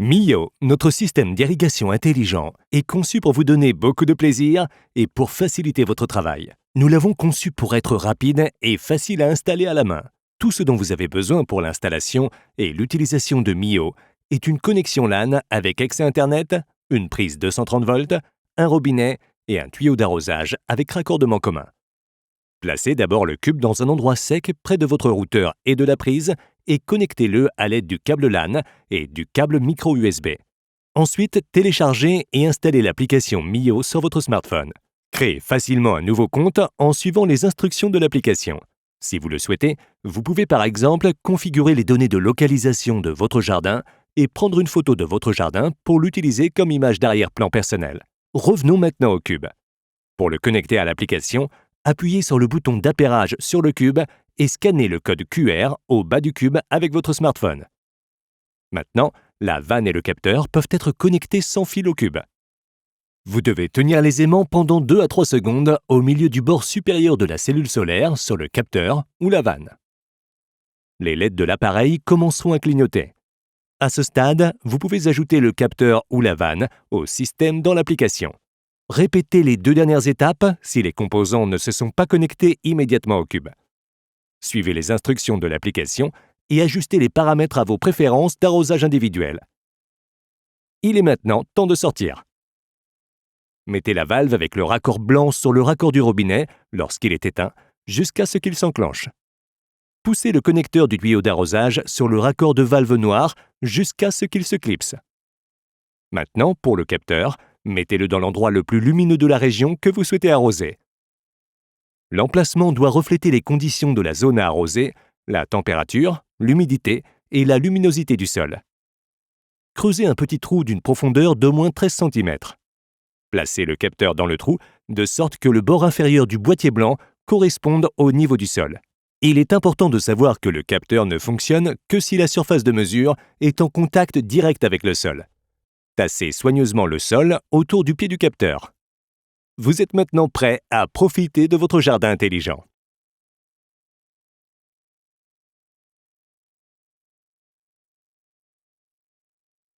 Mio, notre système d'irrigation intelligent, est conçu pour vous donner beaucoup de plaisir et pour faciliter votre travail. Nous l'avons conçu pour être rapide et facile à installer à la main. Tout ce dont vous avez besoin pour l'installation et l'utilisation de Mio est une connexion LAN avec accès Internet, une prise 230 volts, un robinet et un tuyau d'arrosage avec raccordement commun. Placez d'abord le cube dans un endroit sec près de votre routeur et de la prise et connectez-le à l'aide du câble LAN et du câble micro USB. Ensuite, téléchargez et installez l'application Mio sur votre smartphone. Créez facilement un nouveau compte en suivant les instructions de l'application. Si vous le souhaitez, vous pouvez par exemple configurer les données de localisation de votre jardin et prendre une photo de votre jardin pour l'utiliser comme image d'arrière-plan personnel. Revenons maintenant au cube. Pour le connecter à l'application, appuyez sur le bouton d'appairage sur le cube et scannez le code QR au bas du cube avec votre smartphone. Maintenant, la vanne et le capteur peuvent être connectés sans fil au cube. Vous devez tenir les aimants pendant 2 à 3 secondes au milieu du bord supérieur de la cellule solaire sur le capteur ou la vanne. Les LED de l'appareil commenceront à clignoter. À ce stade, vous pouvez ajouter le capteur ou la vanne au système dans l'application. Répétez les 2 dernières étapes si les composants ne se sont pas connectés immédiatement au cube. Suivez les instructions de l'application et ajustez les paramètres à vos préférences d'arrosage individuel. Il est maintenant temps de sortir. Mettez la valve avec le raccord blanc sur le raccord du robinet lorsqu'il est éteint jusqu'à ce qu'il s'enclenche. Poussez le connecteur du tuyau d'arrosage sur le raccord de valve noir jusqu'à ce qu'il se clipse. Maintenant, pour le capteur, mettez-le dans l'endroit le plus lumineux de la région que vous souhaitez arroser. L'emplacement doit refléter les conditions de la zone à arroser, la température, l'humidité et la luminosité du sol. Creusez un petit trou d'une profondeur d'au moins 13 cm. Placez le capteur dans le trou de sorte que le bord inférieur du boîtier blanc corresponde au niveau du sol. Il est important de savoir que le capteur ne fonctionne que si la surface de mesure est en contact direct avec le sol. Tassez soigneusement le sol autour du pied du capteur. Vous êtes maintenant prêt à profiter de votre jardin intelligent.